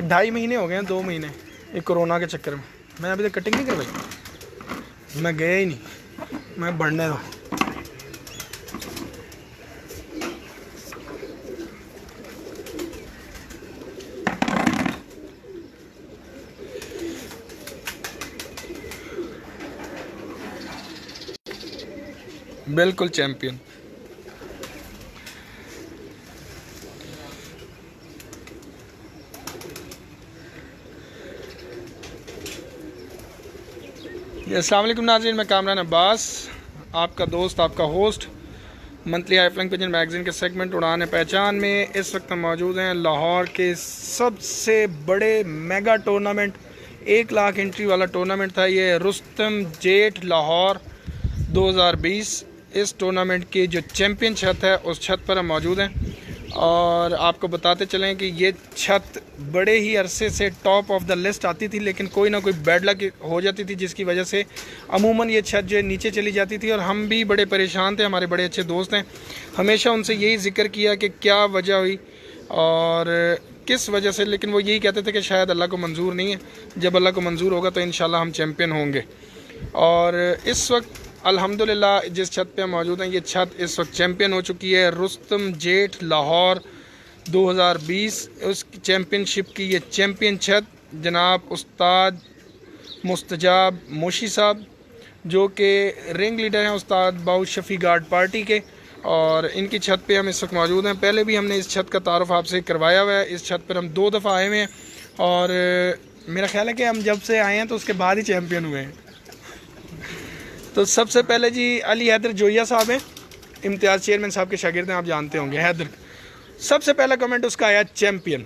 2.5 महीने हो गए हैं, 2 महीने ये कोरोना के चक्कर में। मैं अभी तक कटिंग नहीं करवाई, मैं गया ही नहीं, मैं बढ़ने दो। बिल्कुल चैंपियन। अस्सलाम वालेकुम नाज़रीन, मैं कामरान अब्बास, आपका दोस्त, आपका होस्ट, मंथली आई फ्लैंग पिजन मैगज़ीन के सेगमेंट उड़ान है पहचान में। इस वक्त हम मौजूद हैं लाहौर के सबसे बड़े मेगा टूर्नामेंट, 1 लाख एंट्री वाला टूर्नामेंट था ये, रुस्तम जेट लाहौर 2020। इस टूर्नामेंट की जो चैम्पियन छत है उस छत पर हम मौजूद हैं और आपको बताते चलें कि ये छत बड़े ही अरसे से टॉप ऑफ द लिस्ट आती थी, लेकिन कोई ना कोई बैड लक हो जाती थी जिसकी वजह से अमूमन ये छत जो है नीचे चली जाती थी। और हम भी बड़े परेशान थे, हमारे बड़े अच्छे दोस्त हैं, हमेशा उनसे यही जिक्र किया कि क्या वजह हुई और किस वजह से, लेकिन वो यही कहते थे कि शायद अल्लाह को मंजूर नहीं है, जब अल्लाह को मंजूर होगा तो इंशाल्लाह हम चैम्पियन होंगे। और इस वक्त अल्हम्दुलिल्लाह जिस छत पे हम मौजूद हैं, ये छत इस वक्त चैम्पियन हो चुकी है। रुस्तम जेट लाहौर 2020 उस चैम्पियनशिप की ये चैम्पियन छत जनाब उस्ताद मुस्तजाब मोशी साहब, जो कि रिंग लीडर हैं उस्ताद बाउश शफ़ी गार्ड पार्टी के, और इनकी छत पे हम इस वक्त मौजूद हैं। पहले भी हमने इस छत का तारुफ आपसे करवाया हुआ है। इस छत पर हम 2 दफ़ा आए हुए हैं और मेरा ख्याल है कि हम जब से आए हैं तो उसके बाद ही चैम्पियन हुए हैं। तो सबसे पहले जी अली हैदर जोया साहब हैं, इम्तियाज़ चेयरमैन साहब के शागिर्द हैं, आप जानते होंगे हैदर। सबसे पहला कमेंट उसका आया चैम्पियन।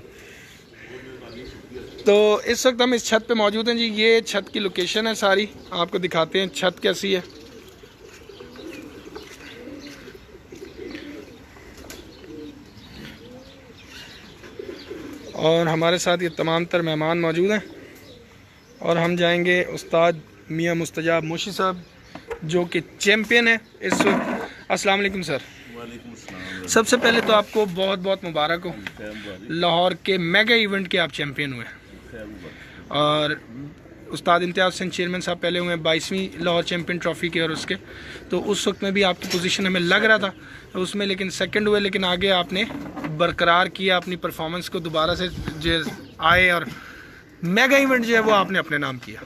तो इस वक्त हम इस छत पे मौजूद हैं जी। ये छत की लोकेशन है सारी, आपको दिखाते हैं छत कैसी है। और हमारे साथ ये तमाम तर मेहमान मौजूद हैं और हम जाएंगे उस्ताद मियाँ मुस्तजाब मोशी साहब जो कि चैम्पियन है इस वक्त। अस्सलाम वालेकुम सर। वालेकुम अस्सलाम। सबसे पहले तो आपको बहुत बहुत मुबारक हो, लाहौर के मेगा इवेंट के आप चैम्पियन हुए। और उस्ताद इम्तियाज़ हुसैन चेयरमैन साहब पहले हुए 22वीं लाहौर चैम्पियन ट्रॉफ़ी के, और उसके तो उस वक्त में भी आपकी पोजीशन हमें लग रहा था उसमें, लेकिन सेकंड हुए, लेकिन आगे आपने बरकरार किया अपनी परफॉर्मेंस को, दोबारा से जो आए और मेगा इवेंट जो है वो आपने अपने नाम किया।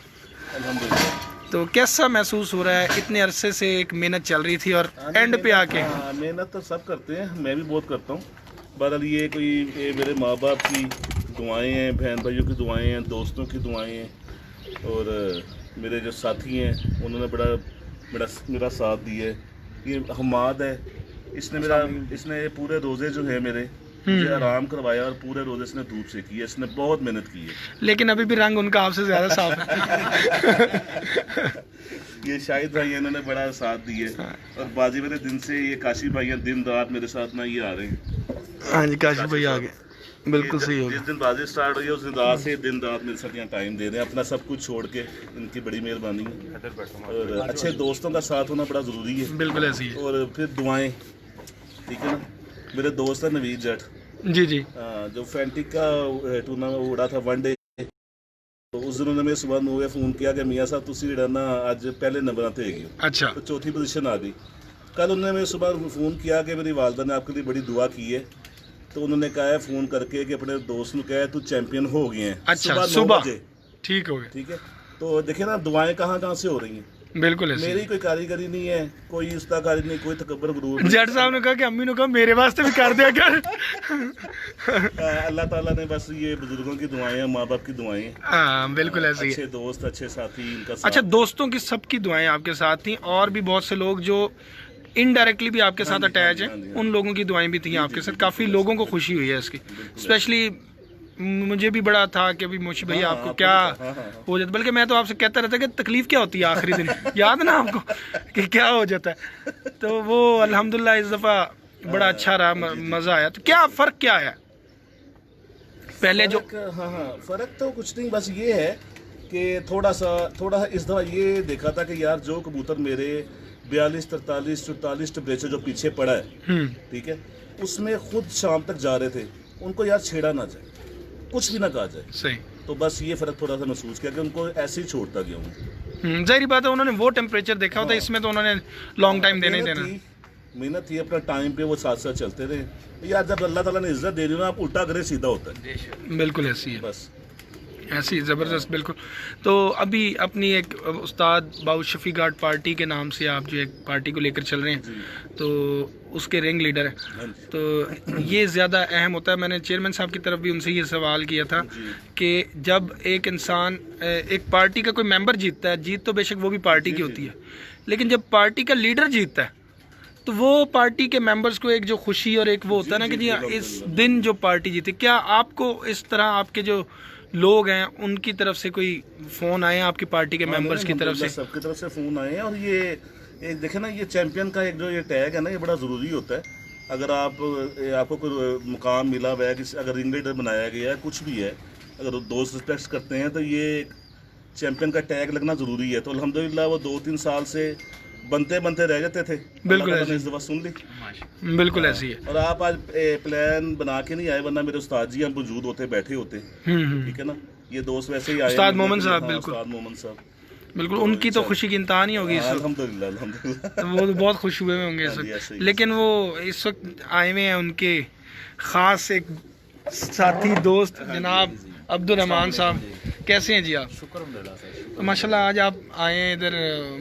अल्हम्दुलिल्लाह। तो कैसा महसूस हो रहा है, इतने अरसे से एक मेहनत चल रही थी और एंड पे आके? मेहनत तो सब करते हैं, मैं भी बहुत करता हूँ। बहरहाल ये मेरे माँ बाप की दुआएं हैं, बहन भाइयों की दुआएं हैं, दोस्तों की दुआएं हैं, और मेरे जो साथी हैं उन्होंने मेरा साथ दिया है। ये हमाद है, इसने पूरे रोज़े जो है मेरे मुझे आराम करवाया और पूरे रोज़े इसने धूप से की है, इसने बहुत मेहनत की है। लेकिन अभी भी रंग उनका आपसे ज़्यादा साफ है। ये शाहिद भाई इन्होंने बड़ा साथ दिया और बाजी वाले दिन से ये काशी भाई दिन रात मेरे साथ ना ये आ रहे हैं। हाँ जी, काशी भाई आ गए, बिल्कुल सही हो गया। जिस दिन बाजी स्टार्ट हुई है उस दिन रात से दिन रात मेरे साथ यहाँ टाइम दे रहे हैं, अपना सब कुछ छोड़ के, इनकी बड़ी मेहरबानी है। और अच्छे दोस्तों का साथ होना बड़ा ज़रूरी है। बिल्कुल ऐसी है। और फिर दुआएं, ठीक है ना। मेरे दोस्त है नवीद जट जी जी, जो फैंटिक का टूर्नामेंट उड़ा था 1 डे, तो उस दिन उन्होंने सुबह 9 बजे फ़ोन किया कि मियाँ साहब तुसी ना अज पहले नंबर ते है, अच्छा, तो 4थी पोजीशन आ गई। कल उन्होंने मेरे सुबह फ़ोन किया कि मेरी वालदा ने आपके लिए बड़ी दुआ की है, तो उन्होंने कहा है फ़ोन करके कि अपने दोस्त ने कहा है तू चैंपियन हो गए हैं। अच्छा, सुबह ठीक हो गया। ठीक है, तो देखिए ना दुआएं कहाँ से हो रही हैं। बिल्कुल ऐसी। मेरी कोई कारीगरी नहीं है, कोई उस्ताकारी नहीं, कोई तकब्बर गुरूर नहीं। जट साहब ने कहा कि अम्मी ने कहा मेरे वास्ते भी कर दिया कर। अल्लाह ताला ने बस ये बुजुर्गों की दुआएं हैं, माँ बाप की दुआएं हैं। हाँ बिल्कुल ऐसी है। अच्छे दोस्त, अच्छे साथी, इनका साथ। अच्छा, दोस्तों की सबकी दुआएं आपके साथ थी, और भी बहुत से लोग जो इनडायरेक्टली भी आपके साथ अटैच हैं, उन लोगों की दुआएं भी थी आपके साथ। काफ़ी लोगों को खुशी हुई है इसकी, स्पेशली मुझे भी बड़ा था कि अभी मोशी भैया आपको क्या हो जाता, बल्कि मैं तो आपसे कहता रहता कि तकलीफ क्या होती है आखिरी दिन, याद है ना आपको कि क्या हो जाता है। तो वो अल्हम्दुलिल्लाह इस दफ़ा बड़ा अच्छा रहा, मज़ा आया। तो क्या फ़र्क क्या है पहले जो? हाँ, फ़र्क तो कुछ नहीं, बस ये है कि थोड़ा सा इस दफ़ा ये देखा था कि यार जो कबूतर मेरे 42, 43, 44 टेम्परेचर जो पीछे पड़ा है, ठीक है, उसमें खुद शाम तक जा रहे थे, उनको यार छेड़ा ना जाए। कुछ भी ना कहा जाए। सही। तो बस ये फ़र्क थोड़ा सा महसूस किया कि उनको ऐसे ही छोड़ता गया हूँ। जाहिर बात है, उन्होंने वो टेम्परेचर देखा होता है, इसमें तो उन्होंने लॉन्ग टाइम देना ही देना। मेहनत थी, अपना टाइम पे वो साथ साथ चलते रहे। यार जब अल्लाह ताला ने इज्जत दे दी ना, आप उल्टा करे सीधा होता है। बिल्कुल ऐसी है, बस ऐसी ज़बरदस्त। बिल्कुल। तो अभी अपनी एक उस्ताद बाउश शफी घाट पार्टी के नाम से आप जो एक पार्टी को लेकर चल रहे हैं, तो उसके रिंग लीडर हैं, तो ये ज़्यादा अहम होता है। मैंने चेयरमैन साहब की तरफ भी उनसे ये सवाल किया था कि जब एक इंसान एक पार्टी का कोई मेंबर जीतता है, जीत तो बेशक वो भी पार्टी की होती है, लेकिन जब पार्टी का लीडर जीतता है तो वो पार्टी के मेंबर्स को एक जो खुशी और एक वो होता है ना कि जी इस दिन जो पार्टी जीती। क्या आपको इस तरह आपके जो लोग हैं उनकी तरफ से कोई फ़ोन आए हैं, आपकी पार्टी के मेंबर्स की तरफ से? सबकी तरफ से फ़ोन आए हैं। और ये एक देखे ना, ये चैंपियन का एक जो ये टैग है ना, ये बड़ा ज़रूरी होता है। अगर आपको कोई मुकाम मिला हुआ है, किसी अगर रिंग लीडर बनाया गया है, कुछ भी है, अगर दोस्त रिस्पेक्ट करते हैं, तो ये एक चैंपियन का टैग लगना ज़रूरी है। तो अल्हम्दुलिल्लाह वो 2-3 साल से बनते बनते रह जाते थे। बिल्कुल ऐसे इस दफ़ा सुन ली। बिल्कुल ऐसी है। और आप आज प्लान बना के नहीं आए, वरना मेरे उस्ताद जी हम मौजूद होते, बैठे होते। ठीक है ना, ये दोस्त वैसे ही आए। उस्ताद मोहम्मद साहब, हाँ, बिल्कुल उस्ताद मोहम्मद साहब, बिल्कुल। उनकी तो खुशी की इंतहा नहीं होगी इस वक्त। अल्हम्दुलिल्लाह अल्हम्दुलिल्लाह। वो तो बहुत खुश हुए होंगे इस वक्त, लेकिन वो इस वक्त आए हुए हैं उनके ख़ास एक साथी दोस्त जनाब अब्दुल रहमान साहब। कैसे हैं जी आप? तो माशाल्लाह आज आप आए हैं इधर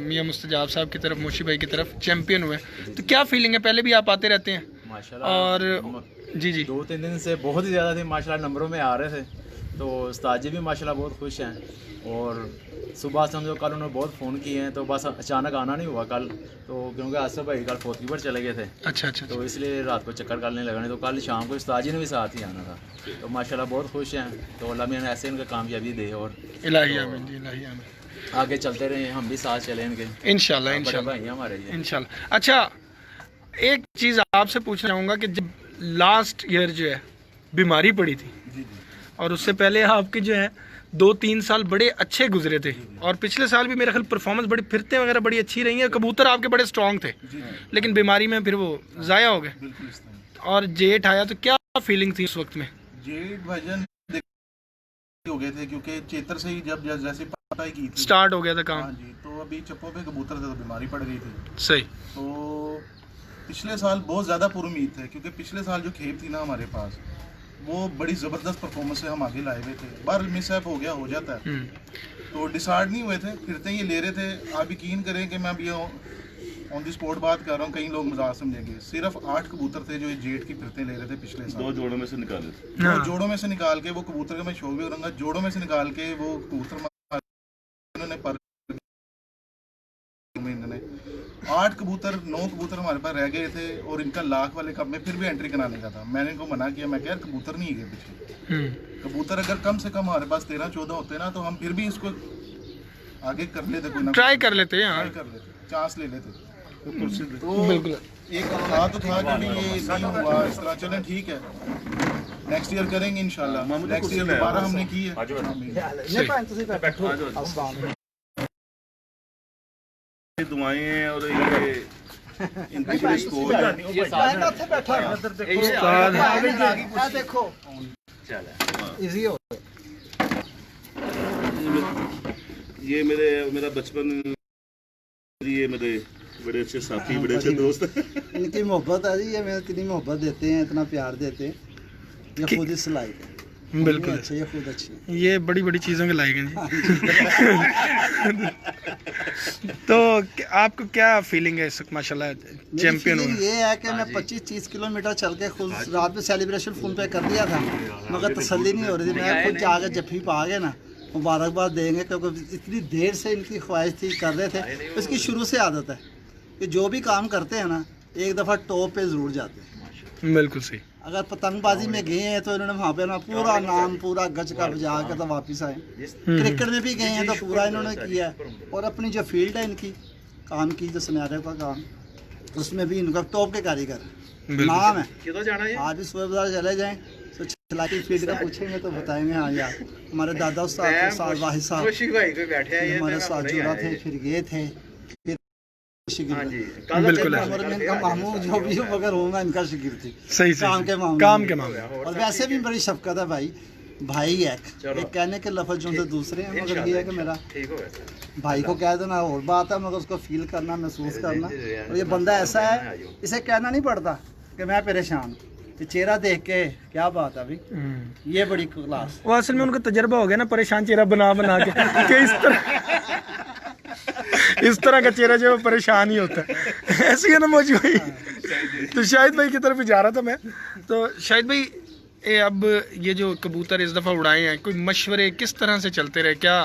मियां मुस्तजाब साहब की तरफ, मोशी भाई की तरफ, चैंपियन हुए, तो क्या फीलिंग है? पहले भी आप आते रहते हैं माशाल्लाह, और जी 2-3 दिन से बहुत ही ज़्यादा थे माशाल्लाह, नंबरों में आ रहे थे। तो उस्ताद जी भी माशाल्लाह बहुत खुश हैं। और सुबह से हम जो कल उन्होंने बहुत फ़ोन किए हैं, तो बस अचानक आना नहीं हुआ कल, तो क्योंकि आसफ भाई कल फोर्थ पर चले गए थे। अच्छा। तो इसलिए रात को चक्कर करने लगा, नहीं तो कल शाम को उस्ताद जी ने भी साथ ही आना था। तो माशाल्लाह बहुत खुश हैं। तो अल्लाह मियां ने ऐसे इनका कामयाबी दे और इलाही आमीन जी, इलाही आमीन। आगे चलते रहे, हम भी साथ चले इनके इंशाल्लाह बड़े इंशाल्लाह भाई हमारे ये। इंशाल्लाह। अच्छा, एक चीज़ आपसे पूछना चाहूँगा कि जब लास्ट ईयर जो है बीमारी पड़ी थी, और उससे पहले आपके जो है 2-3 साल बड़े अच्छे गुजरे थे, और पिछले साल भी मेरा ख्याल परफॉर्मेंस बड़ी, फिरते वगैरह बड़ी अच्छी रही है, कबूतर आपके बड़े स्ट्रॉन्ग थे, लेकिन बीमारी में फिर वो ज़ाया हो गए और जेठ आया। तो क्या फीलिंग थी उस वक्त में? जेठ भजन हो गए थे, क्योंकि चेतर से ही जब जैसे पता ही की थी, स्टार्ट हो गया था काम। हाँ जी। तो अभी चप्पो पे कबूतर थे तो बीमारी पड़ गई थी। सही। तो पिछले साल बहुत ज़्यादा पुरुमीद थे, क्योंकि पिछले साल जो खेप थी ना हमारे पास, वो बड़ी ज़बरदस्त परफॉर्मेंस से हम आगे लाए हुए थे। बार मिसहैप हो गया, हो जाता है। तो डिसाइड नहीं हुए थे, फिरते ये ले रहे थे। आप यकीन करें कि मैं अभी ऑन दी स्पॉट बात कर रहा हूँ, कई लोग मजाक समझेंगे, सिर्फ 8 कबूतर थे जो ये जेठ की फिरते ले रहे थे पिछले साल। 2 जोड़ों में से निकाले थे। 2 जोड़ों में से निकाल के वो कबूतर का मैं शो भी करूँगा, जोड़ों में से निकाल के वो कबूतर उन्होंने पर इन्होंने 8 कबूतर 9 कबूतर हमारे पास रह गए थे, और इनका लाख वाले कप में फिर भी एंट्री कराने का था। मैंने इनको मना किया, मैं कह यार कबूतर नहीं है पीछे। कबूतर अगर कम से कम हमारे पास 13-14 होते ना, तो हम फिर भी इसको आगे कर लेते, कोई ना ट्राई कर लेते हैं, ट्राई कर लेते, चांस ले लेते। तो बिल्कुल। एक था तो था कि ये नहीं हुआ इस तरह, चलें ठीक है, नेक्स्ट ईयर करेंगे इंशाल्लाह। नेक्स्ट ईयर दोबारा हमने की है। दुआएं हैं और ये इनकी बड़ी स्कोर है। देखो इजी हो ये मेरा बचपन, ये मेरे बड़े अच्छे साथी, बड़े अच्छे दोस्त। इनकी मोहब्बत है जी, ये हमें इतनी मोहब्बत देते हैं, इतना प्यार देते हैं, ये खुद ही सिलाई है। बिल्कुल अच्छे, ये खुद अच्छी है। ये बड़ी बड़ी चीज़ों के लायक हैं जी। तो आपको क्या फीलिंग है इस वक्त माशाल्लाह चैंपियन मेरी हुए? फीलिंग ये है कि मैं 25-30 किलोमीटर चल के खुद रात में सेलिब्रेशन फ़ोन पे कर दिया था, मगर तसल्ली नहीं हो रही थी। मैं खुद जाकर जफ्फी पा गए ना, मुबारकबाद देंगे, क्योंकि इतनी देर से इनकी ख्वाहिश थी, कर रहे थे। इसकी शुरू से आदत है कि जो भी काम करते हैं ना, एक दफ़ा टॉप पे ज़रूर जाते हैं। बिल्कुल सही। अगर पतंगबाजी में गए हैं तो इन्होंने वहाँ पे ना पूरा नाम पूरा गज का बजा के तो वापस आए। क्रिकेट में भी गए हैं तो पूरा इन्होंने किया है, और अपनी जो फील्ड है इनकी काम की, जो सुनहरे का काम, उसमें भी इनका टॉप के कारीगर नाम है। आज भी सुबह बाजार चले जाएँ तो छलाकी फील्ड का पूछेंगे तो बताएंगे। हाँ यार, हमारे दादा उस्ताद वाहिद साहब हमारे साथ जुड़ा थे, फिर ये थे, फिर बिल्कुल इनका मामू जो भी हो, मगर होगा इनका शिकिर थी सही काम के मामले काम के मामले। और वैसे भी बड़ी शफकत है भाई, भाई है, एक कहने के लफ्ज जो उनसे दूसरे हैं, मगर ये है कि मेरा भाई को कह देना और बात है, मगर उसको फील करना, महसूस करना। और ये बंदा ऐसा है, इसे कहना नहीं पड़ता कि मैं परेशान हूँ, तो चेहरा देख के क्या बात है अभी, ये बड़ी क्लास। वो असल में उनका तजर्बा हो गया ना, परेशान चेहरा बना बना के कि इस तरह का चेहरा जो है वो परेशान ही होता है। ऐसी है ना मौजूद भाई। तो शाहिद भाई की तरफ ही जा रहा था मैं। तो शाहिद भाई अब ये जो कबूतर इस दफ़ा उड़ाए हैं, कोई मशवरे किस तरह से चलते रहे, क्या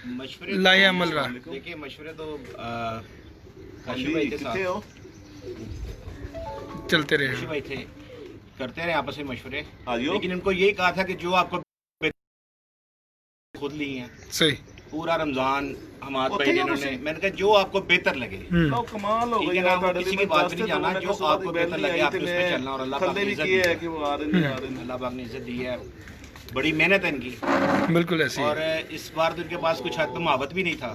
मशवरे लाए अमल रहा? देखिए मशवरे तो काशी भाई के साथ चलते रहे काशी भाई थे, करते रहे आपस में मशवरे, आइयो। लेकिन उनको यही कहा था कि जो आपको खुद ली है सही। पूरा रमजान हमारे भाई ने इन्होंने, मैंने कहा जो आपको बेहतर लगे, तो कमाल हो ठीक गई है ना, यार, वो ਤੁਹਾਡੇ किसी ਲਈ की बात भी नहीं दस जाना, तो जो मैं आपको बेहतर लगे आपने उस पे चलना। और अल्लाह पाक थल्ले ने भी इज्जत किए दी है है, कि वो आ रहे नहीं आ रहे। अल्लाह पाक ने इज्जत दी है, बड़ी मेहनत है इनकी। बिल्कुल ऐसी और है। इस बार तो इनके पास कुछ हद तो महावत भी नहीं था,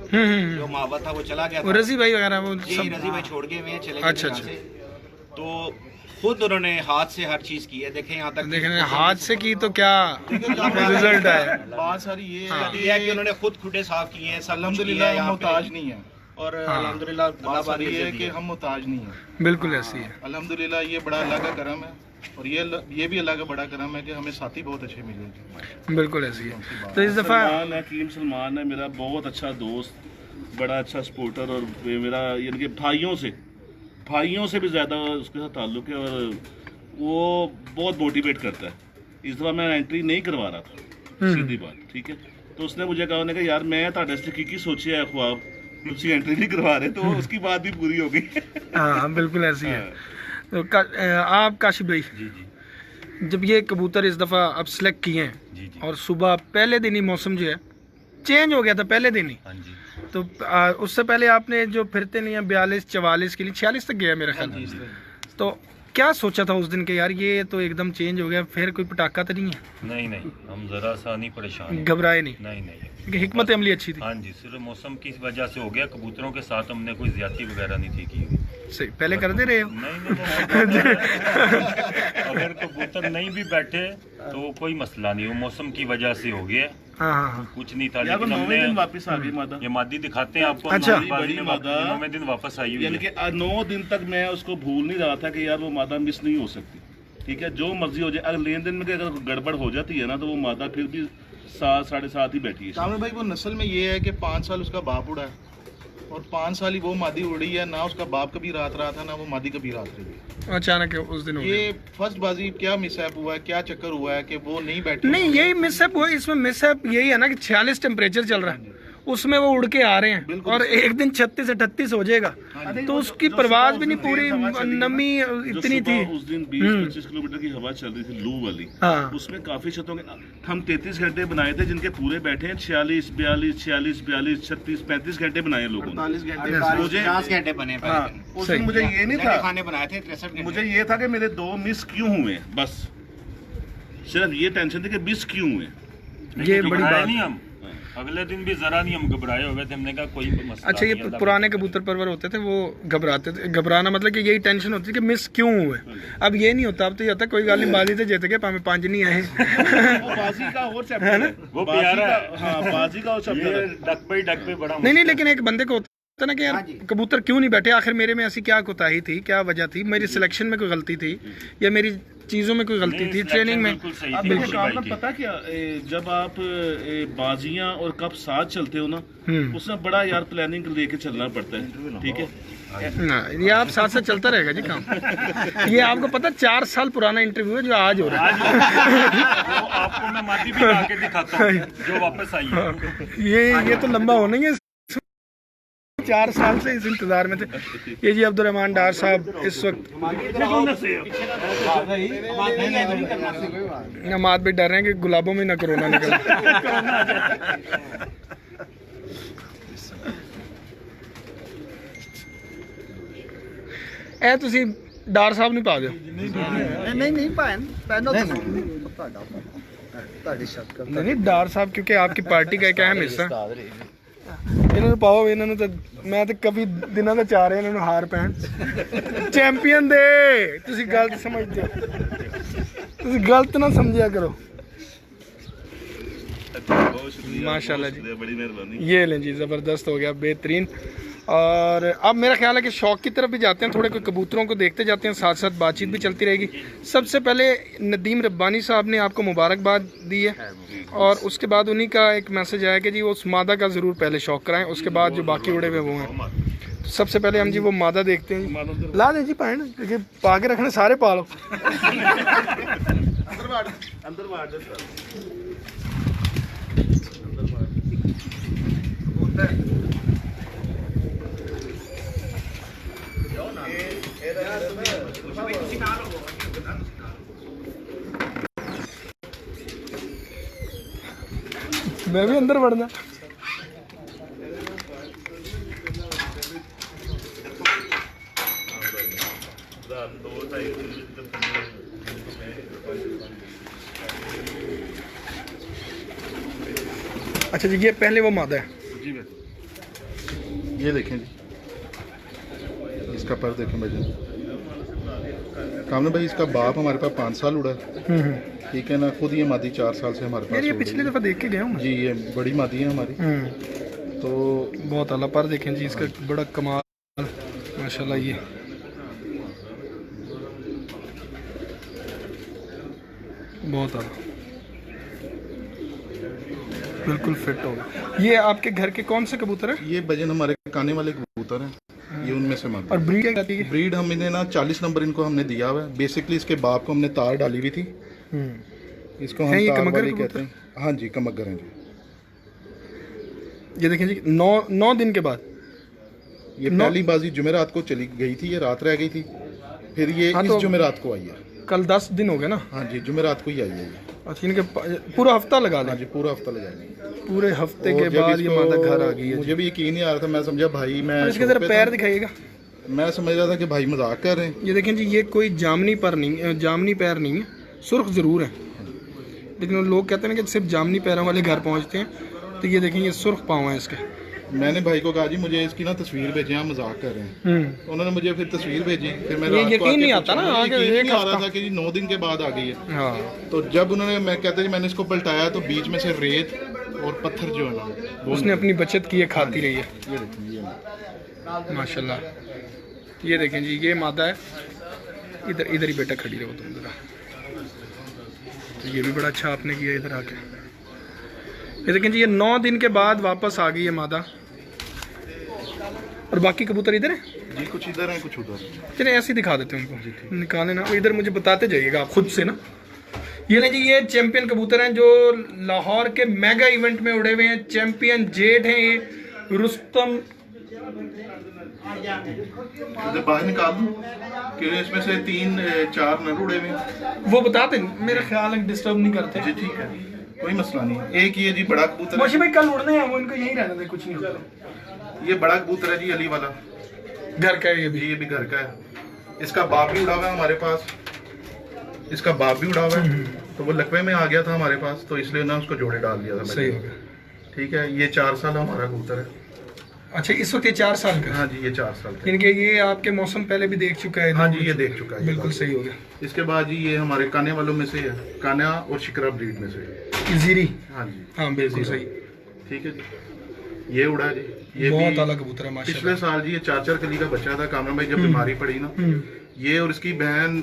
जो महावत था वो चला गया और था। रजी भाई वगैरह वो जी सब रजी भाई छोड़ गए हुए हैं, चले अच्छा, गए यहाँ से। तो खुद उन्होंने हाथ से हर चीज की है, देखें यहाँ तक देखने हाथ से की तो क्या रिजल्ट आया। बात सारी ये है ये है कि उन्होंने खुद खुदे साफ किए हैं, सब कुछ किया अल्हम्दुलिल्लाह है हम यहाँ पे। मोहताज नहीं है। और हाँ। अल्हम्दुलिल्लाह अल्लाह बात पाक सारी ने ये है इज्जत कि दी है। हम मोहताज नहीं है। बिल्कुल ऐसी है। अल्हम्दुलिल्लाह ये बड़ा अल्लाह का करम है, और ये भी अल्लाह का बड़ा करम है कि हमें साथी बहुत अच्छे मिले। बिल्कुल ऐसी है। तो इस दफ़ा सलमान हकीम सलमान है मेरा बहुत अच्छा दोस्त, बड़ा अच्छा सपोर्टर, और मेरा यानी कि भाइयों से भी ज़्यादा उसके साथ ताल्लुक़ है, और वो बहुत मोटिवेट करता है। इस दफ़ा मैं एंट्री नहीं करवा रहा था, सीधी बात, ठीक है। तो उसने मुझे कहा, उन्होंने कहा यार मैं ताड़े से की सोचे है ख्वाब, उसकी एंट्री नहीं करवा रहे, तो उसकी बात भी पूरी हो गई। हाँ बिल्कुल ऐसी है। तो आप काशिफ भाई, जब ये कबूतर इस दफ़ा अब सेलेक्ट किए हैं और सुबह पहले दिन ही मौसम जो है चेंज हो गया था, पहले दिन ही, तो उससे पहले आपने जो फिरते नहीं है 42-44 के लिए 46 तक गया मेरा ख्याल। तो क्या सोचा था उस दिन के यार ये तो एकदम चेंज हो गया, फिर कोई पटाखा तो नहीं है? नहीं हम जरा सा नहीं परेशान, घबराए नहीं? नहीं क्योंकि हिकमत अमली अच्छी थी। हाँ जी, सिर्फ मौसम की वजह से हो गया। कबूतरों के साथ हमने कोई ज्यादती वगैरह नहीं थी की। सही, पहले करते रहे हो? नहीं अगर कबूतर नहीं भी बैठे तो कोई मसला नहीं, वो मौसम की वजह से हो गया। हाँ। कुछ नहीं था, यार वो लेकिन 9वें दिन हमने वापस आ गई मादा, ये मादी दिखाते हैं आपको। अच्छा। बड़ी मादा 9वें दिन वापस आई हुई यानी है। कि 9 दिन तक मैं उसको भूल नहीं रहा था कि यार वो मादा मिस नहीं हो सकती, ठीक है। जो मर्जी हो जाए, अगर लेन देन में अगर गड़बड़ हो जाती है ना, तो वो मादा फिर भी 7-7.5 ही बैठी है। कामर भाई वो नस्ल में ये है कि 5 साल उसका बाप उड़ा है, और 5 साल ही वो मादी उड़ी है, ना उसका बाप कभी रात रहा था, ना वो मादी कभी रात रही है। अचानक उस दिन हो गया। ये फर्स्ट बाजी क्या मिसहैप हुआ है, क्या चक्कर हुआ है कि वो नहीं बैठी? नहीं यही मिसअप हुआ, इसमें मिसअप यही है ना कि 46 टेम्परेचर चल रहा है, उसमें वो उड़ के आ रहे हैं और एक दिन 36-38 हो जाएगा, तो उसकी परवाज भी नहीं पूरी, नमी इतनी थी। उस दिन 20-25 किलोमीटर की हवा चल रही थी, लू वाली, हाँ। उसमें काफी शतों के हम 33 घंटे बनाए थे, जिनके पूरे बैठे हैं 46, 42, 46, 42, 36, 35 घंटे बनाए लोगों ने। 40 घंटे मुझे 50 घंटे बने पहले हाँ, दिन। उस दिन मुझे ये नहीं पहले था, खाने बनाए थे 63 घंटे। मुझे ये था कि मेरे 2 मिस क्यों हुए, बस सिर्फ ये टेंशन थी कि मिस क्यों हुए। ये बड़ी घबराए बात नहीं है। हम, अगले दिन भी जरा नहीं हम घबराए हो गए थे। हमने कहा कोई मसला अच्छा, ये नहीं, अल्लाह पुराने कबूतर परवर होते थे वो घबराते थे, घबराना मतलब कि यही टेंशन होती थी कि मिस क्यों हुए। अब ये नहीं होता, अब तो ये होता कोई गाली बाजी से जीत गए, पामे 5 नहीं आए। वो बाजी का और चैप्टर है, वो बाजी प्यारा का, है। हाँ बाजी का और चैप्टर ये है। डक पे बड़ा नहीं लेकिन एक बंदे को होता ना कि यार कबूतर क्यों नहीं बैठे, आखिर मेरे में ऐसी क्या कोताही थी, क्या वजह थी, मेरी सिलेक्शन में कोई गलती थी या मेरी चीज़ों में कोई गलती थी, ट्रेनिंग में? बिल्कुल सही अब थी देखो काशी काम भाई की। पता क्या, जब आप बाजियां और कप साथ चलते हो ना, उसमें बड़ा यार प्लानिंग लेके चलना पड़ता है, ठीक है ना। ये आप साथ साथ चलता रहेगा जी काम। ये आपको पता 4 साल पुराना इंटरव्यू है जो आज हो रहा है। वो आपको मैं मादी भी ला के दिखाता हूँ जो वापस आई है। ये तो लंबा होना ही है, 4 साल से इस इंतजार में थे। ये जी अब्दुर्रहमान डार साहब इस वक्त नमाज भी डर रहे हैं कि गुलाबों में ना कोरोना निकल। ए तुसी डार साहब नहीं पा दियो? नहीं पहनो नहीं डार साहब क्योंकि आपकी पार्टी का एक अहम हिस्सा इन्होंने पाओ, इन्होंने तो मैं तो कभी दिनों तो चाह रहे इन्होंने हार पैन चैंपियन दे। तुसी गलत समझते हो, तुसी गलत ना समझिया करो। बहुत शुक्रिया, माशाल्लाह बहुत जी। शुक्रिया, बड़ी मेहरबानी। ये लें जी, ज़बरदस्त हो गया, बेहतरीन। और अब मेरा ख्याल है कि शौक की तरफ भी जाते हैं, थोड़े कोई कबूतरों को देखते जाते हैं, साथ साथ बातचीत भी चलती रहेगी। सबसे पहले नदीम रब्बानी साहब ने आपको मुबारकबाद दी है और उसके बाद उन्हीं का एक मैसेज आया कि जी वो उस मादा का ज़रूर पहले शौक कराएं, उसके बाद जो बाकी उड़े हुए वो हैं। तो सबसे पहले हम जी वो मादा देखते हैं जी। ला दें जी पैंट, क्योंकि पा के रखने सारे पालो। अंदर बाहर दे मैं भी अंदर बढ़ना। अच्छा जी, ये पहले वो मादा है। जी भाई, ये देखें जी, इसका पर देखें भाई। कामना भाई, इसका बाप हमारे पास 5 साल उड़ा है, ठीक है ना। खुद ये मादी 4 साल से हमारे यार पास ये उड़ पिछली रही है। दफ़ा देख के गया हूँ मैं। जी, ये बड़ी मादी है हमारी। तो बहुत आला पर देखें जी, इसका बड़ा कमाल माशाल्लाह। ये बहुत आला, बिल्कुल फिट हो गया। ये आपके घर के कौन से कबूतर है? ये भजन हमारे काने वाले कबूतर हैं, ये उनमें से मादी। और ब्रीड क्या कहती है? ब्रीड हम इन्हें ना 40 नंबर इनको हमने दिया हुआ है। बेसिकली इसके बाप को हमने तार डाली हुई थी, इसको हम है ये तार कमगर वाली कबूतर? कहते हैं। हाँ जी, कमगर हैं जी। ये देखें जी, 9 दिन के बाद ये पहली बाजी जुमेरात को चली गई थी, ये रात रह गई थी, फिर ये हाँ, इस तो जुमेरात को आई है। कल 10 दिन हो गए ना। हाँ जी, जुमेरात को ही आई है ये। अच्छा, इनके पूरा हफ्ता लगा हाँ लें। जी, पूरा हफ्ता लगाएंगे। पूरे हफ्ते और के जब बाद ये इसको- मादा घर आ गई है। मुझे भी यकीन नहीं आ रहा था, मैं समझा भाई मैं इसके जरा शॉप पे पैर था। दिखाइएगा। मैं समझ रहा था कि भाई मजाक कर रहे हैं। ये देखें जी, ये कोई जामनी पर नहीं, जामनी पैर नहीं है, सुर्ख ज़रूर है, लेकिन लोग कहते हैं ना कि सिर्फ जामनी पैरों वाले घर पहुंचते हैं। तो ये देखें, ये सुर्ख पाँव हैं इसके। मैंने भाई को कहा जी मुझे इसकी ना तस्वीर भेजें, आप मजाक कर रहे हैं। उन्होंने मुझे फिर तस्वीर भेजी, फिर मैं ये रात को यकीन आके नहीं पूछा, आता ना, मुझे आगे यकीन एक नहीं आ रहा हफ्ता। था कि जी 9 दिन के बाद आ गई है। हाँ, तो जब उन्होंने, मैं कहते जी मैंने इसको पलटाया तो बीच में से रेत और पत्थर जो है ना, वो उसने अपनी बचत की है, खाती रही है ये देखें, ये माशाल्लाह। ये देखें जी, ये मादा है। इधर इधर ही बेटा खड़ी रहो तुम जरा। तो ये भी बड़ा अच्छा आपने किया इधर आके। ये देखें जी, ये 9 दिन के बाद वापस आ गई है मादा। और बाकी कबूतर इधर है जी, कुछ इधर है कुछ उधर। चलिए ऐसे ही दिखा देते हैं उनको, निकाले ना इधर, मुझे बताते जाइएगा आप खुद से ना। ये नहीं जी, ये चैंपियन कबूतर हैं जो लाहौर के मेगा इवेंट में उड़े हुए हैं। चैंपियन जेट हैं ये, रुस्तम। इधर बाहर निकाल दूं क्योंकि इसमें से 3-4 नर उड़े हुए हैं। वो बताते मेरे ख्याल है डिस्टर्ब नहीं करते। जी ठीक है, कोई मसला नहीं। एक ये जी बड़ा कबूतर मोशी है, भाई कल उड़ने हैं, वो इनको यहीं रहने दे, कुछ नहीं होता। ये बड़ा कबूतर है जी, अली वाला। घर का है ये भी। जी, ये भी घर का है। इसका बाप भी उड़ा हुआ है हमारे पास, इसका बाप भी उड़ा हुआ है। तो वो लकवे में आ गया था हमारे पास, तो इसलिए ना उसको जोड़े डाल दिया था मैंने। सही हो गया। ठीक है, ये 4 साल हमारा कबूतर है। अच्छा, इस वक्त ये 4 साल का है। हाँ जी, ये 4 साल का। इनके ये आपके मौसम पहले भी देख चुका है। हाँ जी, ये देख चुका है। बिल्कुल सही हो गया। इसके बाद जी ये हमारे काने वालों में से है, काना और शिकरा ब्रीड में से। जीरी। हाँ जी, हाँ बिल्कुल सही। ठीक है जी। ये उड़ा जी, ये बहुत भी आला कबूतर है पिछले माशाल्लाह। साल जी ये 4 कली का बच्चा था। कामरान भाई जब बीमारी पड़ी ना, ये और इसकी बहन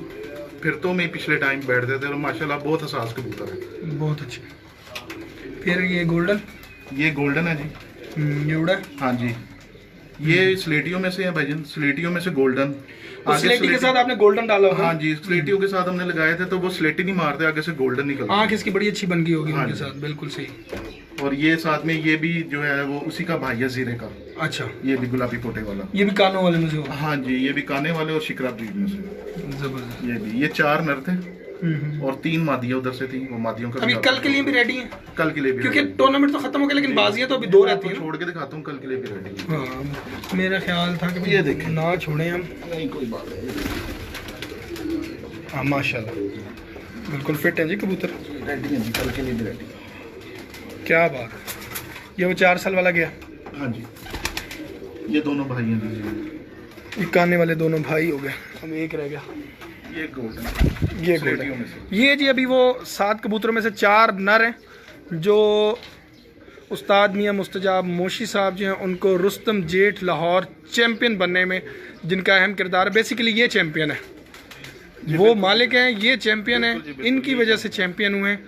फिरतों में पिछले टाइम बैठते थे और माशाल्लाह बहुत हसास कबूतर है। बहुत अच्छे। फिर ये गोल्डन। ये गोल्डन है जी। ये उड़ा है। हाँ जी, ये स्लेटियों में से है भाईजान, स्लेटियों में से गोल्डन। तो स्लेटी के साथ आपने गोल्डन डाला होगा। हाँ जी, स्लेटियों के साथ हमने लगाए थे तो वो स्लेटी नहीं मारते, आगे से गोल्डन निकलता। आँख इसकी बड़ी अच्छी बन गई होगी हाँ उनके जी। साथ। बिल्कुल सही। और ये साथ में ये भी जो है वो उसी का भाई है, जीरे का। अच्छा, ये भी गुलाबी पोटे वाला। ये भी कानों वाले में से होगा। हाँ जी, ये भी काने वाले और शिकरा ब्रीड में से। जबरदस्त। ये भी, ये 4 नर थे और 3 मादियाँ उधर से थी। वो मादियों का अभी भी कल के लिए भी रेडी है, कल के लिए भी क्योंकि ready। टूर्नामेंट तो खत्म हो गया, लेकिन बाजियां तो अभी 2 रहती आपको हैं। छोड़ के दिखाता हूँ, कल के लिए भी रेडी है। हाँ, मेरा ख्याल था कि ये देखें। ना छोड़ें हम। नहीं कोई बात नहीं, हाँ माशाल्लाह, बिल्कुल फिट है जी कबूतर। रेडी है जी, कल के लिए भी रेडी है। क्या बात है। ये वो 4 साल वाला गया। हाँ जी, ये दोनों भाई हैं जी। ये काने वाले दोनों भाई हो गए, अब एक रह गया। ये गोल्डन, ये स्लेटियों गोल्डन। में से। ये जी अभी वो 7 कबूतरों में से 4 नर हैं जो उस्ताद मियां मुस्तजाब मोशी साहब जो हैं उनको रुस्तम जेठ लाहौर चैम्पियन बनने में जिनका अहम किरदार है। बेसिकली ये चैम्पियन है, वो मालिक हैं, ये चैम्पियन हैं, इनकी वजह से चैम्पियन हुए हैं।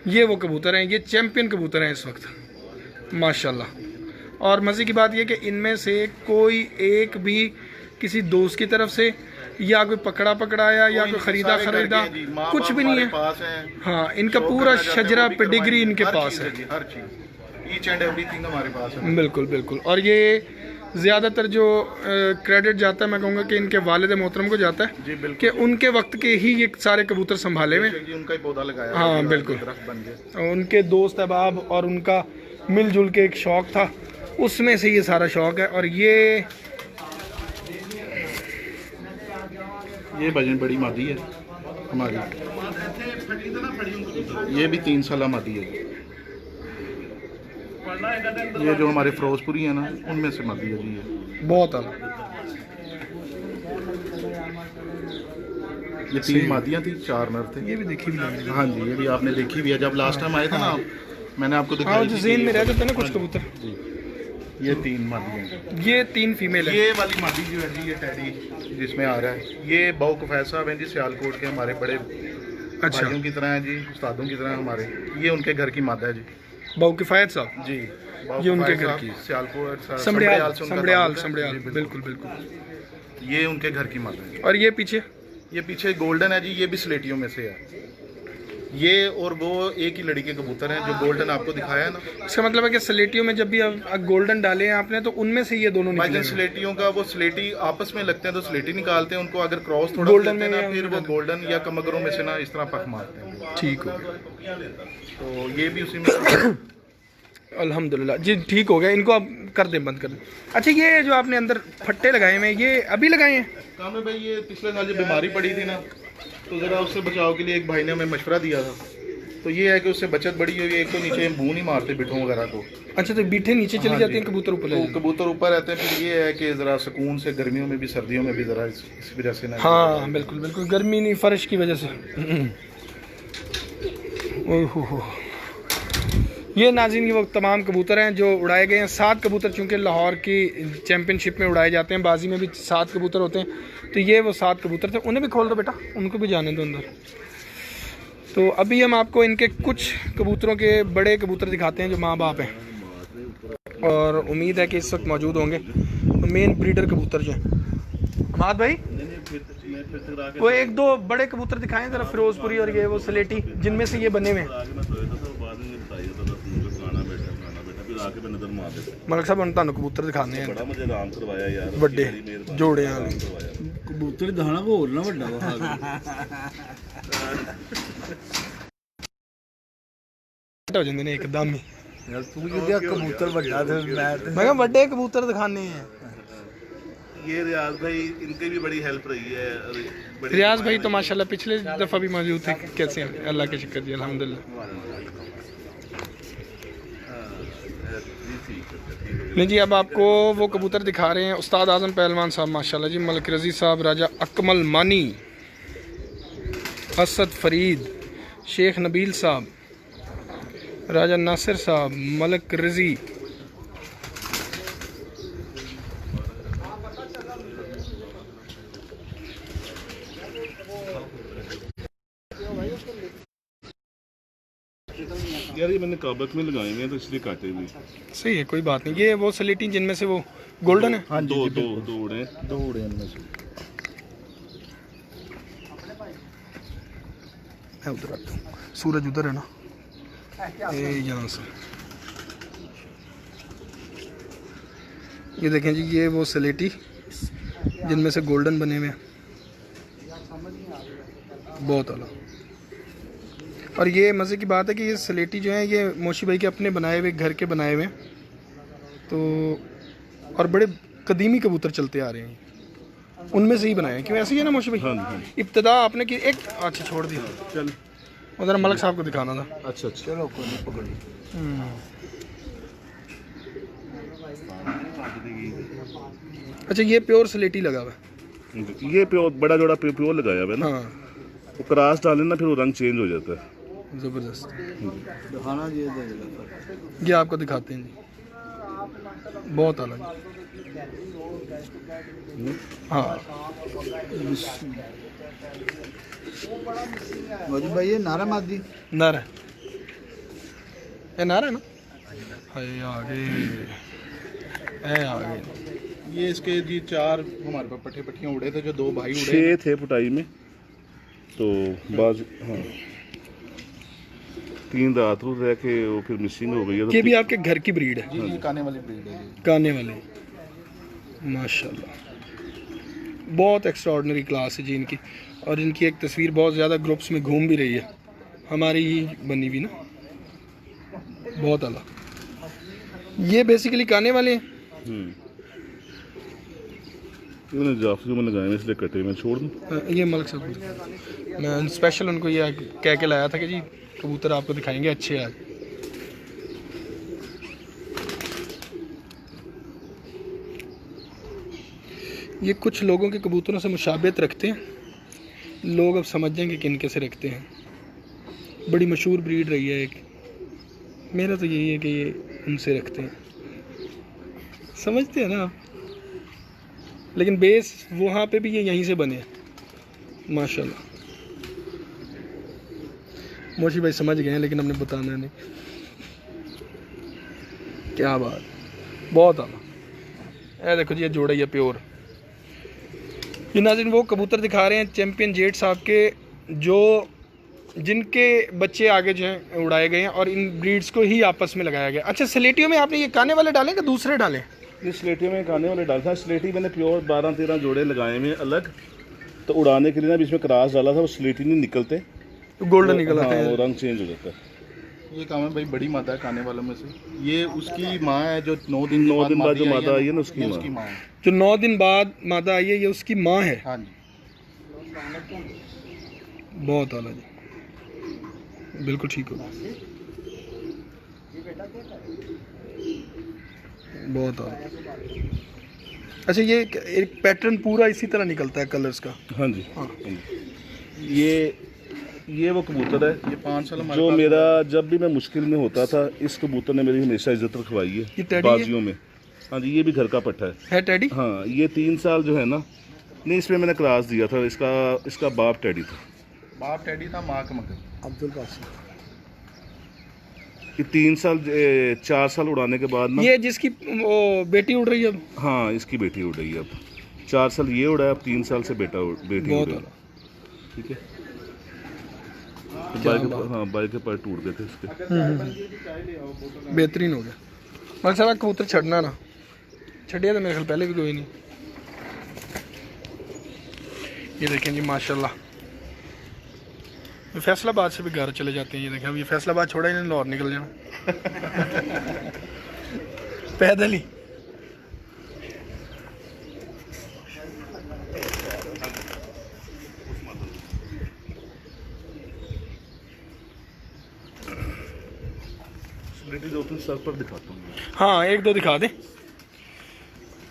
ये वो कबूतर हैं, ये चैम्पियन कबूतर हैं इस वक्त माशाल्लाह। और मज़े की बात ये कि इनमें से कोई एक भी किसी दोस्त की तरफ से या कोई पकड़ा या कोई ख़रीदा कुछ भी नहीं है। हाँ, इनका पूरा शजरा पेडिग्री इनके पास है, हर चीज़ ईच एंड एवरीथिंग हमारे पास है। बिल्कुल बिल्कुल। और ये ज़्यादातर जो क्रेडिट जाता है मैं कहूँगा कि इनके वालिद मोहतरम को जाता है कि उनके वक्त के ही ये सारे कबूतर संभाले हुए, उनका ही पौधा लगाया। हाँ बिल्कुल, उनके दोस्त अहबाब और उनका मिलजुल के एक शौक़ था, उसमें से ये सारा शौक़ है। और ये भजन बड़ी मादी है हमारी, ये भी 3 साल मादी है। ये जो हमारे फिरोजपुरी है ना, उनमें से मादी है जी। ये बहुत आला, ये 3 मादियाँ थी, 4 नर थे। ये भी देखी भी लग रही है। हाँ जी, ये भी आपने देखी भी है, जब लास्ट टाइम आए थे ना मैंने आपको हाँ, दिखाई जो थी। ज़हन में रह जाते हैं ना कुछ कबूतर। ये 3 मादियाँ हैं। ये 3 फीमेल है। ये वाली मादी जो है जी, ये टैडी जिसमें आ रहा है, ये बाऊ कफैज साहब हैं जी, सियालकोट के हमारे बड़े अच्छा, भाइयों की तरह हैं जी, उस्तादों की तरह हमारे। ये उनके घर की मादा है जी। बाऊ किफ़ायत साहब जी, ये उनके घर की सियालकोट समड़ियाल बिल्कुल बिल्कुल, ये उनके घर की मादा है। और ये पीछे गोल्डन है जी, ये भी स्लेटियों में से है। ये और वो एक ही लड़ी के कबूतर हैं, जो गोल्डन आपको दिखाया है ना। इसका मतलब है कि स्लेटियों में जब भी गोल्डन डाले हैं आपने तो उनमें से ये दोनों निकले हैं। स्लेटियों का वो स्लेटी आपस में लगते हैं तो स्लेटी निकालते हैं, उनको अगर क्रॉस थोड़ा गोल्डन में ना फिर वो गोल्डन या कमगरों में से ना इस तरह पख मारते हैं। ठीक हो गया, तो ये भी उसी में अल्हम्दुलिल्लाह जी, ठीक हो गया। इनको आप कर दें, बंद कर दें। अच्छा, ये जो आपने अंदर फट्टे लगाए हुए हैं, ये अभी लगाए हैं? काम है भाई, ये पिछले साल जो बीमारी पड़ी थी ना, तो ज़रा उससे बचाव के लिए एक भाई ने हमें मशवरा दिया था। तो ये है कि उससे बचत बड़ी हुई है। एक तो नीचे बू नहीं मारते बिठों वगैरह को। अच्छा, तो बीठे नीचे चली जाती हैं, कबूतर ऊपर तो कबूतर ऊपर रहते हैं। फिर ये है कि ज़रा सुकून से गर्मियों में भी सर्दियों में भी ज़रा इस वजह से ना। हाँ बिल्कुल बिल्कुल, गर्मी नहीं, फर्श की वजह से। ओहो, ये नाज़रीन, ये वो तमाम कबूतर हैं जो उड़ाए गए हैं। 7 कबूतर चूँकि लाहौर की चैम्पियनशिप में उड़ाए जाते हैं, बाजी में भी 7 कबूतर होते हैं, तो ये वो 7 कबूतर थे। उन्हें भी खोल दो बेटा, उनको भी जाने दो अंदर। तो अभी हम आपको इनके कुछ कबूतरों के बड़े कबूतर दिखाते हैं जो माँ बाप हैं, और उम्मीद है कि इस वक्त मौजूद होंगे। तो मेन ब्रीडर कबूतर जो हैं, हमाद भाई वो 1-2 बड़े कबूतर दिखाएं ज़रा, फिरोजपुरी और ये वो स्लेटी, जिनमें से ये बने हुए हैं। मलक साहब तुहानू कबूतर दिखाने हैं, बड़ा मुझे आराम करवाया यार, ਵੱਡੇ ਜੋੜੇ ਵਾਲੇ कबूतर दिखाना को होर ना ਵੱਡਾ ਵਾ ਹੋ ਜਾਂਦੇ ਨੇ ਇੱਕਦਮ ਹੀ। यार तू जो कबूतर ਵੱਡਾ ਤੇ मैं ਕਿਹਾ ਵੱਡੇ कबूतर दिखाने हैं। ये रियाज भाई, इनकी भी बड़ी हेल्प रही है। बड़ी रियाज भाई तो माशाल्लाह पिछले दफ़ा भी मौजूद थे। कैसे हैं? अल्लाह के शुक्र जी, अल्हम्दुलिल्लाह। नहीं जी, अब आपको वो कबूतर दिखा रहे हैं उस्ताद आज़म पहलवान साहब माशाल्लाह जी, मलिक रज़ी साहब, राजा अकमल मानी, असद फरीद, शेख नबील साहब, राजा नासिर साहब, मलिक रज़ी, यार ये मैंने काबक में लगाए हुए हैं तो इसलिए काटे हुए। सही है, कोई बात नहीं। ये वो स्लेटी जिनमें से वो गोल्डन है। हाँ, दो उड़े इनमें से। है उधर आता हूँ, सूरज उधर है ना, ये यहाँ से। ये देखें जी, ये वो स्लेटी जिनमें से गोल्डन बने हुए हैं, बहुत आला। और ये मज़े की बात है कि ये स्लेटी जो है ये मोशी भाई के अपने बनाए हुए, घर के बनाए हुए हैं। तो और बड़े कदीमी कबूतर चलते आ रहे हैं, उनमें से ही बनाए हैं। क्यों ऐसे ही है ना मोशी भाई? हाँ। इब्तदा आपने की एक, अच्छा छोड़ दिया, चल उधर मलिक साहब को दिखाना था। अच्छा चलो पकड़। अच्छा, ये प्योर स्लेटी लगा हुआ है। ये प्योर बड़ा जोड़ा प्योर लगाया हुआ है ना। हाँ वो क्रॉस डाले ना फिर वो रंग चेंज हो जाता है। ज़बरदस्त। दिखाना ये दे देगा। ये आपको दिखाते हैं जी, बहुत अलग। हाँ मौजूद भाई ये नारा मादी नर है, ये नर है ना। हाय आगे आगे ये इसके जी 4 हमारे पास पट्टे पट्टियाँ उड़े थे, जो 2 भाई उड़े। 6 थे पुटाई में, तो बाज हाँ 3 रात को रह के वो फिर मिसिंग हो गई है। ये भी आपके घर की ब्रीड है? जी ये काने वाली ब्रीड है जी। गाने वाले माशाल्लाह, बहुत एक्स्ट्राऑर्डिनरी क्लास है जी इनकी। और इनकी एक तस्वीर बहुत ज़्यादा ग्रुप्स में घूम भी रही है, हमारी ही बनी हुई ना, बहुत आला। ये बेसिकली गाने वाले हैं। इन्होंने जाफरी में लगाए हैं इसलिए कटे में छोड़ दूँ। ये मलिक साहब, मैं स्पेशल उनको ये कह के लाया था कि जी कबूतर आपको दिखाएंगे अच्छे आज। ये कुछ लोगों के कबूतरों से मुशाबहत रखते हैं, लोग अब समझ जाएंगे कि इनके से रखते हैं। बड़ी मशहूर ब्रीड रही है एक, मेरा तो यही है कि ये उनसे रखते हैं, समझते हैं ना आप। लेकिन बेस वहाँ पे भी ये यहीं से बने हैं माशाल्लाह। मोशी भाई समझ गए हैं लेकिन हमने बताना नहीं। क्या बात, बहुत आला। ये देखो जी ये जोड़ा ही है प्योर। ये नाज़रीन वो कबूतर दिखा रहे हैं चैंपियन जेट साहब के, जो जिनके बच्चे आगे जो हैं उड़ाए गए हैं और इन ब्रीड्स को ही आपस में लगाया गया। अच्छा, स्लेटियों में आपने ये काने वाले डाले कि दूसरे डाले? ये स्लेटी में गाने वाले डाला था। स्लेटी मैंने प्योर 12-13 जोड़े लगाए हुए अलग, तो उड़ाने के लिए ना बीच में क्रॉस डाला था, वो स्लेटी नहीं निकलते, तो गोल्डन निकला हाँ, था। वो रंग चेंज हो जाता है। ये काम है भाई, बड़ी मादा है खाने वालों में से। ये उसकी माँ है जो 9 दिन बाद जो मादा आई है ना उसकी उसकी माँ है। जो 9 दिन बाद मादा आई है ये उसकी माँ है। हाँ जी, बहुत आला जी, बिल्कुल ठीक हो, बहुत आला। अच्छा, ये एक पैटर्न पूरा इसी तरह निकलता है कलर्स का? हाँ जी, हाँ। ये वो कबूतर है, ये 5 साल हमारे जो पास मेरा जब भी मैं मुश्किल में होता था, इस कबूतर ने मेरी हमेशा इज्जत रखवाई ये है टेडी बाजियों में। हाँ जी, ये भी घर का पट्टा है टेडी। हाँ, ये 3 साल जो है ना, नहीं इसमें मैंने क्लास दिया था, इसका बाप टेडी था। बाप टेडी था, माँ का मगर। अब्दुल कासिम। ये 4 साल उड़ाने के बाद ना, ये जिसकी वो बेटी उड़ रही है अब? हाँ इसकी बेटी उड़ रही है अब। 4 साल ये उड़ा है, अब 3 साल से बेटी उड़ बहुत रही है। आला। ठीक है, बाइक के पैर टूट गए थे इसके। बेहतरीन हो गया। मगर सारा कबूतर छड़ना ना, छड़िया तो मेरे ख्याल पहले भी कोई नहीं। ये देखें जी माशाल्लाह, फैसलाबाद से भी घर चले जाते हैं। ये देखें, अब ये फैसलाबाद छोड़ा ही नहीं, लाहौर निकल जाना पैदल ही। बेटी 2-3 सर पर दिखाता हूँ। हाँ, 1-2 दिखा दें।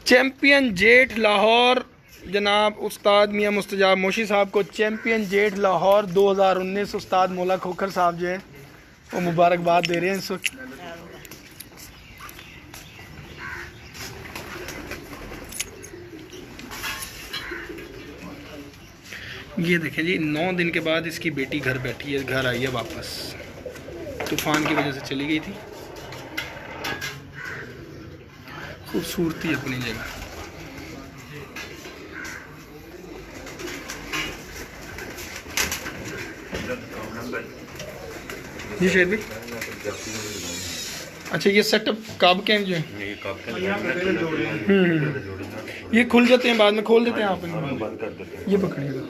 चैंपियन जेट लाहौर जनाब उस्ताद मियां मुस्तजाब मोशी साहब को चैंपियन जेट लाहौर 2019 उस्ताद मौला खोखर साहब जो हैं वो मुबारकबाद दे रहे हैं इस वक्त। ये देखें जी, 9 दिन के बाद इसकी बेटी घर बैठी है, घर आई है वापस। तूफान की वजह से चली गई थी। खूबसूरती अपनी जगह। जी शेर भी, अच्छा ये सेटअप कब के हैं जो है? ये खुल जाते हैं बाद में, खोल देते हैं आप इनको? ये पकड़िएगा।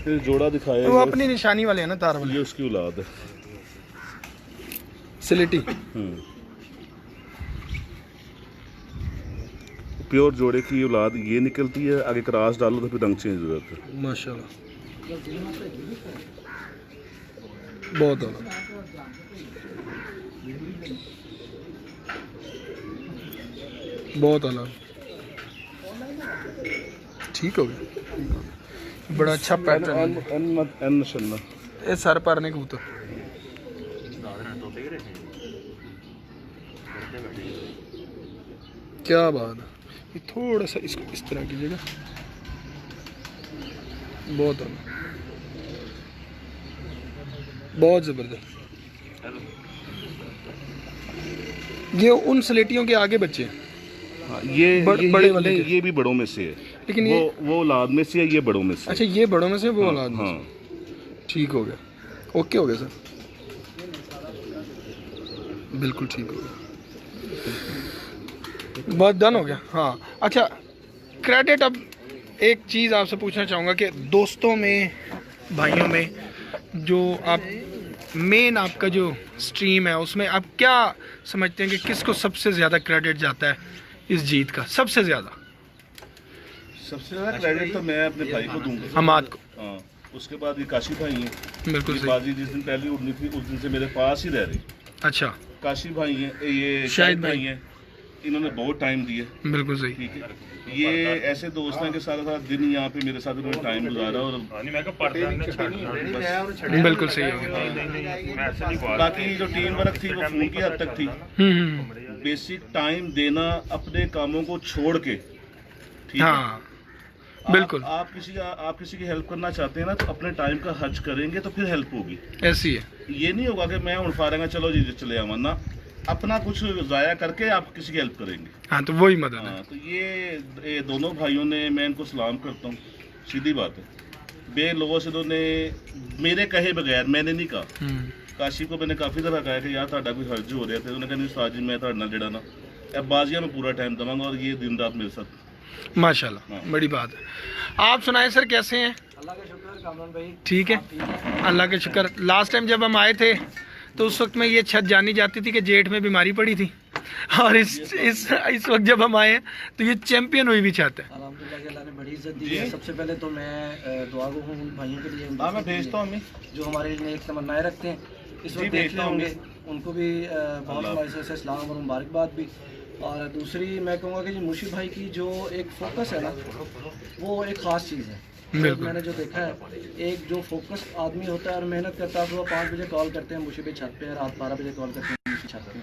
फिर जोड़ा दिखाया वो अपनी निशानी वाले हैं ना, तार वाले। ये उसकी औलाद है, सिलेटी। प्योर जोड़े की औलाद ये निकलती है। आगे क्रॉस डालो तो फिर रंग चेंज हो जाता है। माशाल्लाह, बहुत आला। बहुत आला, ठीक हो गया, बड़ा अच्छा पैटर्न है। ये सर पर नहीं कबूतर, क्या बात है। ये थोड़ा सा इसको इस तरह कीजिएगा, बहुत आला, बहुत ज़बरदस्त। ये उन स्लेटियों के आगे बच्चे हैं। हाँ, ये बड़े वाले ये भी बड़ों में से है, लेकिन वो औलाद में से है, ये बड़ों में से। अच्छा, ये बड़ों में से, वो औलाद में से। हाँ, ठीक हो गया, ओके हो गया सर, बिल्कुल ठीक हो गया, बहुत डन हो गया। हाँ अच्छा, क्रेडिट, अब एक चीज़ आपसे पूछना चाहूँगा कि दोस्तों में, भाइयों में, जो आप मेन आपका जो स्ट्रीम है उसमें आप क्या समझते हैं कि किसको सबसे ज़्यादा क्रेडिट जाता है इस जीत का? सबसे ज़्यादा क्रेडिट तो मैं अपने भाई को दूंगा, हमाद को। हाँ, उसके बाद ये काशी भाई हैं। बिल्कुल ये सही। बाजी जिस दिन पहली उड़नी थी उस दिन से मेरे पास ही रह रहे। अच्छा, काशी भाई हैं, ये शाहिद भाई हैं, इन्होंने बहुत टाइम दिया। बिल्कुल सही। ठीक है, ये ऐसे दोस्त हैं कि सारा सारा दिन यहाँ पे मेरे साथ उन्होंने टाइम गुजारा और बिल्कुल सही हो गया। बाकी जो टीम वर्क थी वो फोन की हद तक थी। बेसिक टाइम देना अपने कामों को छोड़ के, ठीक है? हाँ बिल्कुल, आप किसी की हेल्प करना चाहते हैं ना, तो अपने टाइम का खर्च करेंगे तो फिर हेल्प होगी। ऐसी है। ये नहीं होगा कि मैं उड़ फारेंगा चलो जी चले आवा ना, अपना कुछ ज़ाया करके आप किसी की हेल्प करेंगे। हाँ तो वही मदद है। हाँ, तो ये दोनों भाइयों ने, मैं इनको सलाम करता हूँ, सीधी बात है। बे लोगों से तो ने मेरे कहे बगैर, मैंने नहीं कहा, काशी को मैंने काफ़ी तरह कहा कि यार ਤੁਹਾਡਾ कोई हर्ज हो रहा थे, उन्होंने कहा साजी मैं ਤੁਹਾਡੇ ਨਾਲ ਜਿਹੜਾ ਨਾ ਇਹ बाजिया में पूरा टाइम दूंगा और ये दिन रात मेरे साथ। माशाल्लाह, बड़ी बात है। आप सुनाए सर, कैसे हैं? अल्लाह का शुक्र कामरान भाई, ठीक है, अल्लाह का शुक्र। लास्ट टाइम जब हम आए थे तो उस वक्त में ये छत जानी जाती थी कि जेठ में बीमारी पड़ी थी, और इस वक्त जब हम आए हैं तो ये चैंपियन हुई भी छत है। अल्हम्दुलिल्लाह कि अल्लाह ने बड़ी इज्जत दी है। सबसे पहले तो मैं दुआ गो हूँ उन भाइयों के लिए, हाँ मैं भेजता हूँ, जो हमारे लिए एक तमन्नाएं रखते हैं, इस वक्त देख रहे होंगे, उनको भी बहुत हमारे से सलाम और मुबारकबाद भी। और दूसरी मैं कहूँगा कि मुर्शिद भाई की जो एक फोकस है ना, वो एक ख़ास चीज़ है। मैंने जो देखा है, एक जो फोकस आदमी होता है और मेहनत करता है, सुबह 5 बजे कॉल करते हैं मुझे भी छत पे, रात 12 बजे कॉल करते हैं छत पे,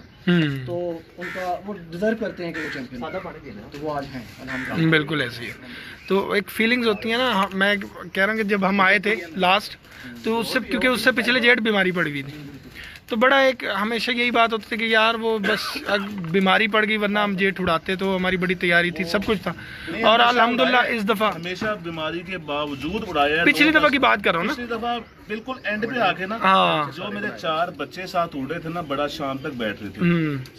तो उनका वो डिजर्व करते हैं कि वो चैंपियन, तो वो आज हैं अल्हम्दुलिल्लाह। बिल्कुल ऐसी है। तो एक फीलिंग्स होती है ना, मैं कह रहा हूँ कि जब हम आए थे लास्ट, तो उससे, क्योंकि उससे पिछले जेठ बीमारी पड़ गई थी, तो बड़ा एक हमेशा यही बात होती थी कि यार वो बस बीमारी पड़ गई, वरना हम जेठ उड़ाते, तो हमारी बड़ी तैयारी थी, सब कुछ था। और अल्हम्दुलिल्लाह इस दफ़ा हमेशा बीमारी के बावजूद उड़ाया। पिछली दफ़ा की बात कर रहा हूँ ना, पिछली दफ़ा बिल्कुल एंड पे आके ना, हाँ, जो मेरे 4 बच्चे साथ उड़ रहे थे ना, बड़ा शाम तक बैठ रहे थे,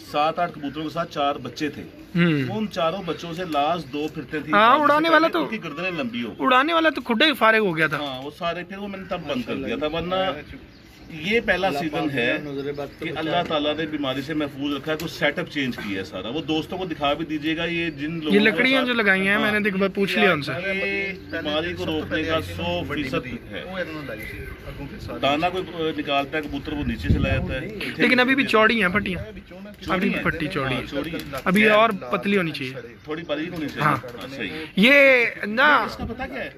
7-8 कबूतरों के साथ 4 बच्चे थे, उन चारों बच्चों से लास्ट 2 फिरते थे। हाँ, उड़ाने वाला तो उनकी गर्दनें लंबी हो, उड़ाने वाला तो खुद ही फारिग हो गया था। हाँ, वो सारे फिर वो मैंने तब बंद कर दिया था, वरना ये पहला सीजन है कि अल्लाह ताला ने बीमारी से महफूज रखा है, तो सेटअप चेंज किया है सारा। वो दोस्तों को दिखा भी दीजिएगा, ये जिन लोगों ये लकड़ियाँ जो लगाई हैं, मैंने देख पूछ लिया उनसे, ये बीमारी को रोकने का 100% है। दाना कोई निकालता है कबूतर, वो नीचे से ला जाता है, लेकिन अभी भी चौड़ी हैं फट्टियाँ, अभी भी फट्टी चौड़ी है, अभी और पतली होनी चाहिए, थोड़ी बारीक होनी चाहिए। हाँ। सही। ये ना इसका पता क्या है,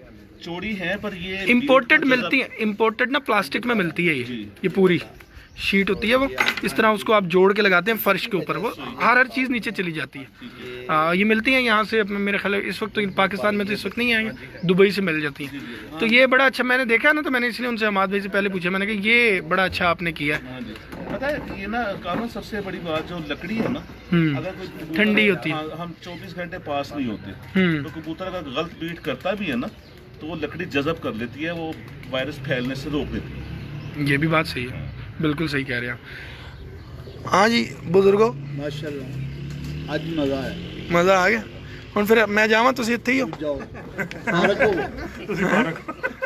चौड़ी है पर ये इम्पोर्टेड मिलती है, इम्पोर्टेड ना प्लास्टिक में मिलती है। ये पूरी शीट होती है, वो इस तरह उसको आप जोड़ के लगाते हैं फर्श के ऊपर, वो हर चीज़ नीचे चली जाती है। ये मिलती हैं यहाँ से, मेरे ख्याल इस वक्त तो पाकिस्तान में तो इस वक्त नहीं आएंगे, दुबई से मिल जाती हैं। तो ये बड़ा अच्छा मैंने देखा ना, तो मैंने इसलिए उनसे हमाद भाई से पहले पूछा, मैंने कहा ये बड़ा अच्छा आपने किया है। पता है ये ना कानून, सबसे बड़ी बात जो लकड़ी है ना, अगर कोई ठंडी होती है, हम 24 घंटे पास नहीं होते, तो कबूतर अगर गलत बीट करता भी है ना, तो वो लकड़ी जज़ब कर लेती है, वो वायरस फैलने से रोक देती है। ये भी बात सही है, बिल्कुल सही कह रहे हैं आप। हाँ जी बुजुर्गो, माशाल्लाह आज मज़ा आया, मज़ा आ गया। ਹੁਣ फिर मैं जावा, तुसी ਇੱਥੇ ਹੀ ਹੋ?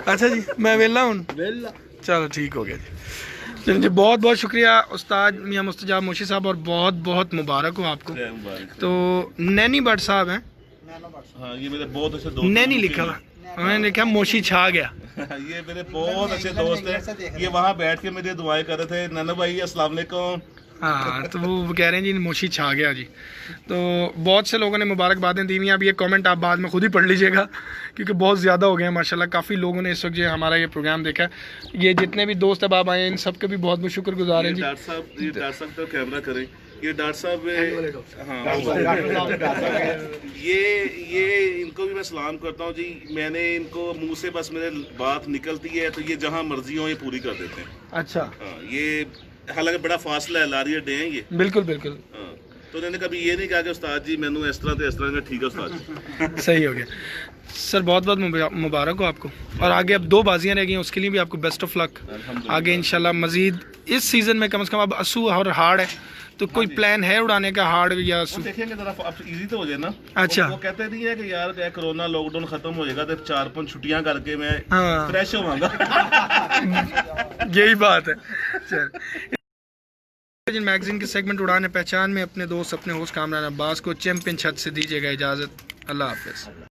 अच्छा जी, मैं वेला हूँ, चलो ठीक हो गया जी। चलिए जी, बहुत बहुत शुक्रिया उस्ताद मियां मुस्तजाब मोशी साहब, और बहुत बहुत मुबारक हो आपको। तो नैनी भट्ट साहब हैं, हाँ, ये मेरे बहुत अच्छे दोस्त, नैनी लिखा हुआ, मैंने देखा मोशी छा गया। ये मेरे बहुत अच्छे दोस्त हैं, ये वहाँ बैठ के मेरे दुआएं कर रहे थे, नन्ना भाई अस्सलाम वालेकुम, हाँ, तो वो कह रहे हैं जी मोशी छा गया जी। तो बहुत से लोगों ने मुबारकबादें दी हुई हैं। अब ये कमेंट आप बाद में खुद ही पढ़ लीजिएगा क्योंकि बहुत ज़्यादा हो गए हैं माशाल्लाह। काफ़ी लोगों ने इस वक्त जो हमारा ये प्रोग्राम देखा है। ये जितने भी दोस्त अब आए हैं इन सब के भी बहुत बहुत शुक्रगुजार हैं जी। डॉक्टर साहब का कैमरा करें। ये डॉक्टर साहब, हाँ, ये इनको भी मैं सलाम करता हूँ जी। मैंने इनको मुंह से बस मेरे बात निकलती है तो ये जहाँ मर्जी हो ये पूरी कर देते हैं। अच्छा, हाँ, ये हालांकि बड़ा फासला है, लारी अड्डे हैं ये। बिल्कुल बिल्कुल। हाँ, तो उन्होंने कभी ये नहीं कहा कि उस्ताद जी मैनू इस तरह तो इस तरह का, ठीक है उस्ताद जी। सही हो गया सर, बहुत बहुत मुबारक हो आपको। और आगे अब 2 बाजियाँ रह गई हैं, उसके लिए भी आपको बेस्ट ऑफ लक। आगे इंशाल्लाह मजीद इस सीज़न में कम से कम अब असू और हार्ड है, तो कोई प्लान है उड़ाने का हार्ड या असू? देखेंगे जरा अब इजी तो हो जाए ना। अच्छा, वो कहते नहीं है कि यार क्या कोरोना लॉकडाउन खत्म हो जाएगा तो 4-5 छुट्टियां करके मैं हाँ। फ्रेश होवांगा। यही बात है। चल मैगजीन के सेगमेंट उड़ाने पहचान में अपने दोस्त अपने होस्ट कामरान अब्बास को चैंपियन छत से दीजिएगा इजाज़त। अल्लाह हाफिज़।